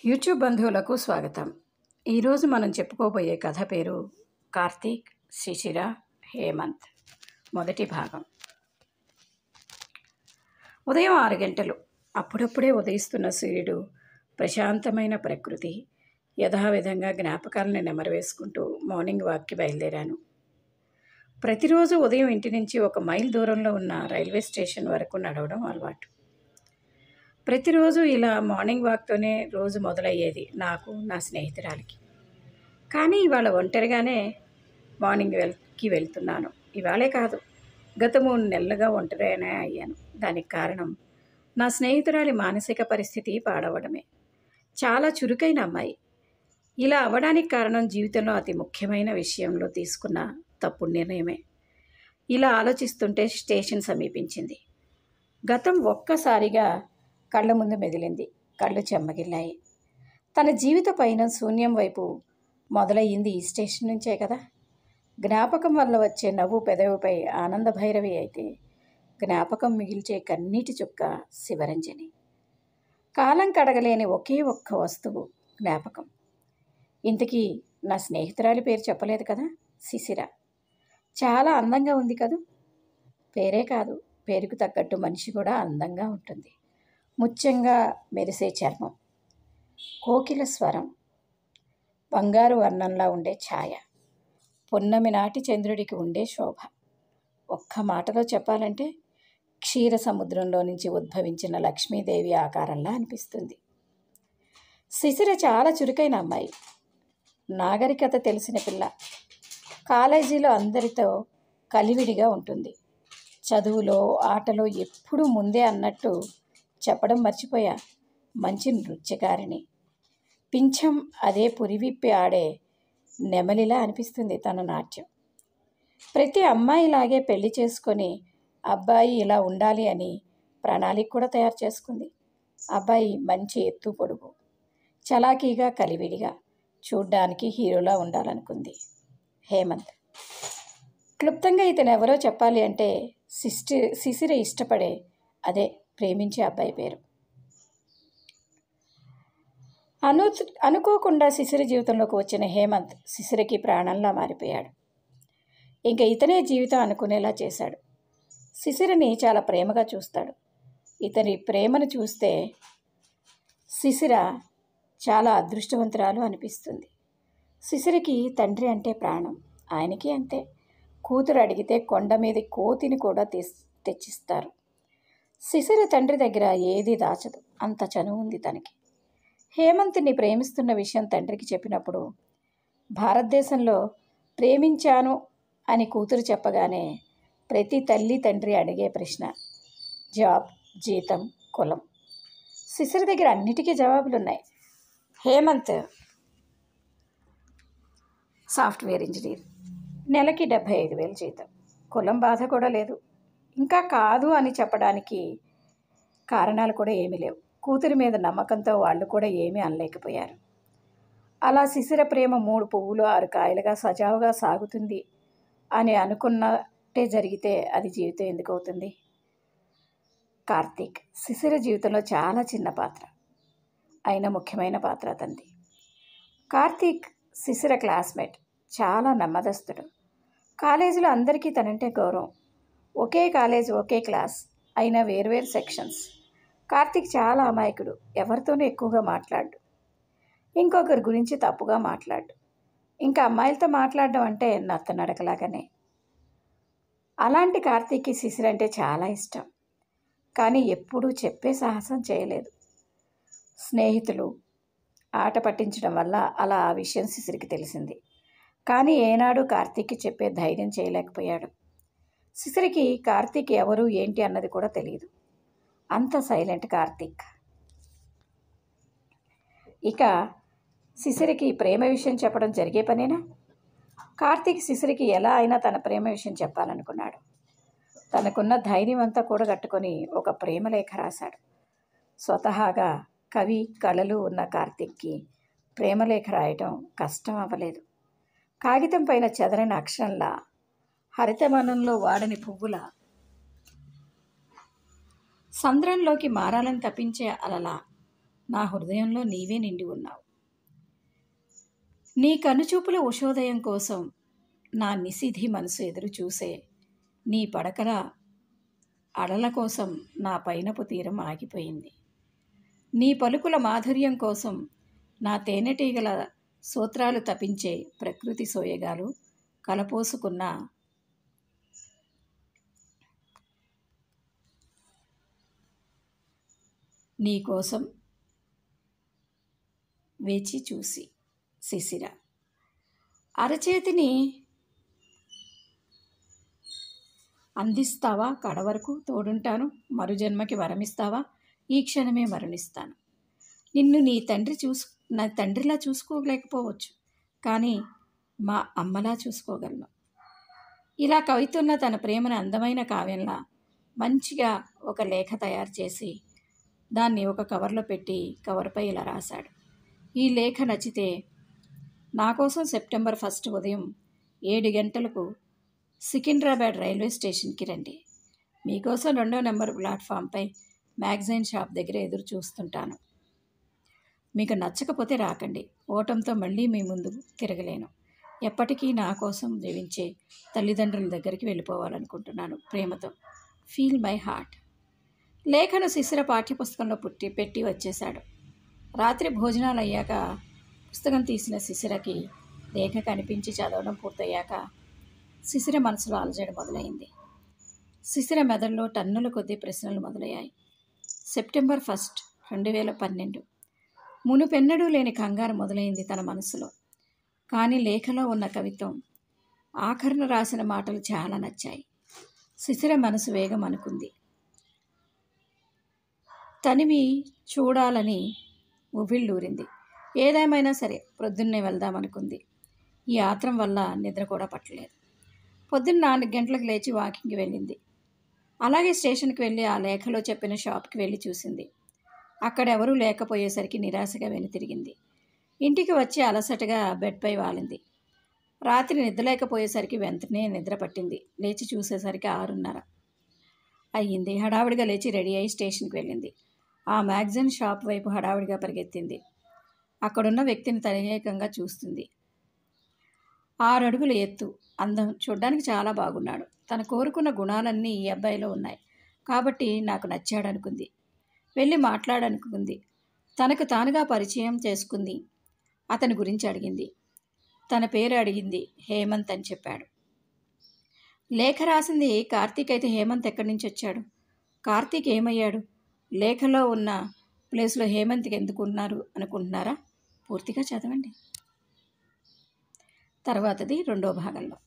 YouTube బంధువులకు స్వాగతం. ఈరోజు మనం చెప్పుకోబోయే కథ పేరు కార్తీక్, శిశిర, హేమంత్. మొదటి భాగం. ఉదయం 6 గంటలు. అప్పుడప్పుడే ఉదయిస్తున్న సూర్యుడు, ప్రశాంతమైన ప్రకృతి, యథావిధంగా జ్ఞాపకాలను నెమరవేసుకుంటూ మార్నింగ్ వాక్కి బయలుదేరాను. ప్రతిరోజు ఉదయం ఇంటి నుంచి 1 మైల్ దూరంలో ఉన్న రైల్వే స్టేషన్ వరకు నడవడం అలవాటు. ప్రతిరోజు ఇలా మార్నింగ్ వాక్తోనే రోజు మొదలయ్యేది నాకు, నా స్నేహితురాలికి. కానీ ఇవాళ ఒంటరిగానే మార్నింగ్ వెళ్తున్నాను. ఇవాళే కాదు, గత 3 నెలలుగా ఒంటరిగానే అయ్యాను. దానికి కారణం నా స్నేహితురాలి మానసిక పరిస్థితి పాడవడమే. చాలా చురుకైన అమ్మాయి. ఇలా అవ్వడానికి కారణం జీవితంలో అతి ముఖ్యమైన విషయంలో తీసుకున్న తప్పుడు నిర్ణయమే. ఇలా ఆలోచిస్తుంటే స్టేషన్ సమీపించింది. గతం ఒక్కసారిగా కళ్ళ ముందు మెదిలింది. కళ్ళు చెమ్మగిల్లాయి. తన జీవిత పయనం శూన్యం వైపు మొదలయ్యింది ఈ స్టేషన్ నుంచే కదా. జ్ఞాపకం వల్ల వచ్చే నవ్వు పెదవిపై ఆనంద భైరవి అయితే, జ్ఞాపకం మిగిల్చే కన్నీటి చుక్క శివరంజని. కాలం కడగలేని ఒకే ఒక్క వస్తువు జ్ఞాపకం. ఇంతకీ నా స్నేహితురాలి పేరు చెప్పలేదు కదా, శిశిర. చాలా అందంగా ఉంది కదూ. పేరే కాదు, పేరుకు తగ్గట్టు మనిషి కూడా అందంగా ఉంటుంది. ముత్యంగా మెరిసే చర్మం, కోకిల స్వరం, బంగారు వర్ణంలా ఉండే ఛాయ, పున్నమి నాటి చంద్రుడికి ఉండే శోభ. ఒక్క మాటలో చెప్పాలంటే క్షీర సముద్రంలో నుంచి ఉద్భవించిన లక్ష్మీదేవి ఆకారంలా అనిపిస్తుంది. శిశిర చాలా చురుకైన అమ్మాయి, నాగరికత తెలిసిన పిల్ల. కాలేజీలో అందరితో కలివిడిగా ఉంటుంది. చదువులో, ఆటలో ఎప్పుడూ ముందే అన్నట్టు చెప్పడం మర్చిపోయా. మంచి నృత్యకారిణి. పింఛం అదే పురివిప్పి ఆడే నెమలిలా అనిపిస్తుంది తన నాట్యం. ప్రతి అమ్మాయిలాగే పెళ్లి చేసుకొని అబ్బాయి ఇలా ఉండాలి అని ప్రణాళిక కూడా తయారు చేసుకుంది. అబ్బాయి మంచి ఎత్తు పొడుగు, చలాకీగా, కలివిడిగా, చూడ్డానికి హీరోలా ఉండాలనుకుంది. హేమంత్. క్లుప్తంగా ఇతను ఎవరో చెప్పాలి అంటే శిశిర ఇష్టపడే, అదే ప్రేమించే అబ్బాయి పేరు. అనుకోకుండా శిశిర జీవితంలోకి వచ్చిన హేమంత్ శిశిరకి ప్రాణంలా మారిపోయాడు. ఇంకా ఇతనే జీవితం అనుకునేలా చేశాడు. శిశిరని చాలా ప్రేమగా చూస్తాడు. ఇతని ప్రేమను చూస్తే శిశిర చాలా అదృష్టవంతురాలు అనిపిస్తుంది. శిశిరకి తండ్రి అంటే ప్రాణం. ఆయనకి అంతే. కూతురు అడిగితే కొండ మీద కోతిని కూడా తెచ్చిస్తారు. శిశిర తండ్రి దగ్గర ఏది దాచదు, అంత చనువు ఉంది తనకి. హేమంత్ని ప్రేమిస్తున్న విషయం తండ్రికి చెప్పినప్పుడు, భారతదేశంలో ప్రేమించాను అని కూతురు చెప్పగానే ప్రతి తల్లి తండ్రి అడిగే ప్రశ్న జాబ్, జీతం, కులం. శిశిర దగ్గర అన్నిటికీ జవాబులున్నాయి. హేమంత్ సాఫ్ట్వేర్ ఇంజనీర్, నెలకి 75,000 జీతం. కులం బాధ కూడా లేదు. ఇంకా కాదు అని చెప్పడానికి కారణాలు కూడా ఏమీ లేవు. కూతురి మీద నమ్మకంతో వాళ్ళు కూడా ఏమీ అనలేకపోయారు. అలా శిశిర ప్రేమ 3 పువ్వులు 6 కాయలుగా సజావుగా సాగుతుంది అని అనుకున్నట్టే జరిగితే అది జీవితం ఎందుకు అవుతుంది? కార్తీక్ శిశిర జీవితంలో చాలా చిన్న పాత్ర, అయినా ముఖ్యమైన పాత్ర అతనిది. కార్తీక్ శిశిర క్లాస్మేట్. చాలా నెమ్మదస్తుడు. కాలేజీలో అందరికీ తనంటే గౌరవం. ఒకే కాలేజ్, ఒకే క్లాస్, అయినా వేర్వేరు సెక్షన్స్. కార్తీక్ చాలా అమాయకుడు. ఎవరితోనూ ఎక్కువగా మాట్లాడు. ఇంకొకరి గురించి తప్పుగా మాట్లాడు. ఇంకా అమ్మాయిలతో మాట్లాడడం అంటే నత్తనడకలాగానే. అలాంటి కార్తీక్కి శిశిర అంటే చాలా ఇష్టం. కానీ ఎప్పుడూ చెప్పే సాహసం చేయలేదు. స్నేహితులు ఆట పట్టించడం వల్ల అలా ఆ విషయం శిశిరికి తెలిసింది. కానీ ఏనాడు కార్తీక్కి చెప్పే ధైర్యం చేయలేకపోయాడు. శిశిరికి కార్తీక్ ఎవరు ఏంటి అన్నది కూడా తెలియదు. అంత సైలెంట్ కార్తీక్. ఇక శిశిరికి ప్రేమ విషయం చెప్పడం జరిగే పనేనా? కార్తీక్ శిశిరికి ఎలా అయినా తన ప్రేమ విషయం చెప్పాలనుకున్నాడు. తనకున్న ధైర్యం అంతా కూడగట్టుకొని ఒక ప్రేమలేఖ రాశాడు. స్వతహాగా కవి, కళలు ఉన్న కార్తీక్కి ప్రేమలేఖ రాయటం కష్టం అవ్వలేదు. కాగితం పైన చెదరని అక్షరంలా, హరితవనంలో వాడని పువ్వుల, సంద్రంలోకి మారాలని తప్పించే అలలా నా హృదయంలో నీవే నిండి ఉన్నావు. నీ కనుచూపుల ఉషోదయం కోసం నా నిశిధి మనసు ఎదురు చూసే, నీ పడకల అలల కోసం నా పైనపు తీరం ఆగిపోయింది. నీ పలుకుల మాధుర్యం కోసం నా తేనెటీగల సూత్రాలు తపించే ప్రకృతి సోయగాలు కలపోసుకున్న నీ కోసం వేచి చూసి శిశిర. అరచేతిని అందిస్తావా, కడవరకు తోడుంటాను, మరుజన్మకి వరమిస్తావా, ఈ క్షణమే మరణిస్తాను. నిన్ను నా తండ్రిలా చూసుకోలేకపోవచ్చు, కానీ మా అమ్మలా చూసుకోగలను. ఇలా కవితున్న తన ప్రేమను అందమైన కావ్యంలా మంచిగా ఒక లేఖ తయారు చేసి దాన్ని ఒక కవర్లో పెట్టి కవర్పై ఇలా రాశాడు. ఈ లేఖ నచ్చితే నా కోసం సెప్టెంబర్ 1 ఉదయం 7 గంటలకు సికింద్రాబాద్ రైల్వే స్టేషన్కి రండి. మీకోసం 2వ నెంబర్ ప్లాట్ఫామ్పై మ్యాగజైన్ షాప్ దగ్గర ఎదురు చూస్తుంటాను. మీకు నచ్చకపోతే రాకండి. ఓటంతో మళ్ళీ మీ ముందు తిరగలేను. ఎప్పటికీ నా కోసం జీవించే తల్లిదండ్రుల దగ్గరికి వెళ్ళిపోవాలనుకుంటున్నాను. ప్రేమతో, ఫీల్ మై హార్ట్. లేఖను శిశిర పాఠ్యపుస్తకంలో పెట్టి వచ్చేశాడు. రాత్రి భోజనాలు అయ్యాక పుస్తకం తీసిన శిశిరకి లేఖ కనిపించి చదవడం పూర్తయ్యాక శిశిర మనసులో అలజడి మొదలైంది. శిశిర మెదడులో టన్నుల కొద్దీ ప్రశ్నలు మొదలయ్యాయి. సెప్టెంబర్ 1, 2012 మునుపెన్నడూ లేని కంగారు మొదలైంది తన మనసులో. కానీ లేఖలో ఉన్న కవిత్వం, ఆఖరణ రాసిన మాటలు చాలా నచ్చాయి. శిశిర మనసు వేగం అనుకుంది. తనివి చూడాలని ఉవ్విళ్ళూరింది. ఏదేమైనా సరే ప్రొద్దున్నే వెళ్దామనుకుంది. ఈ ఆత్రం వల్ల నిద్ర కూడా పట్టలేదు. పొద్దున్న 4 గంటలకు లేచి వాకింగ్కి వెళ్ళింది. అలాగే స్టేషన్కి వెళ్ళి ఆ లేఖలో చెప్పిన షాప్కి వెళ్ళి చూసింది. అక్కడ ఎవరూ లేకపోయేసరికి నిరాశగా వెనుతిరిగింది. ఇంటికి వచ్చి అలసటగా బెడ్పై వాలింది. రాత్రి నిద్రలేకపోయేసరికి వెంటనే నిద్ర పట్టింది. లేచి చూసేసరికి 6:30 అయ్యింది. హడావిడిగా లేచి రెడీ అయి స్టేషన్కి వెళ్ళింది. ఆ మ్యాగజైన్ షాప్ వైపు హడావిడిగా పరిగెత్తింది. అక్కడున్న వ్యక్తిని తదేకంగా చూస్తుంది. 6 అడుగుల ఎత్తు, అందం, చూడ్డానికి చాలా బాగున్నాడు. తను కోరుకున్న గుణాలన్నీ ఈ అబ్బాయిలో ఉన్నాయి కాబట్టి నాకు నచ్చాడనుకుంది. వెళ్ళి మాట్లాడనుకుంది. తనకు తానుగా పరిచయం చేసుకుంది. అతని గురించి అడిగింది. తన పేరు అడిగింది. హేమంత్ అని చెప్పాడు. లేఖ రాసింది కార్తీక్ అయితే హేమంత్ ఎక్కడి నుంచి వచ్చాడు? కార్తీక్ ఏమయ్యాడు? లేఖలో ఉన్న ప్లేస్లో హేమంత్కి ఎందుకు ఉన్నారు అనుకుంటున్నారా? పూర్తిగా చదవండి. తర్వాతది 2వ భాగంలో.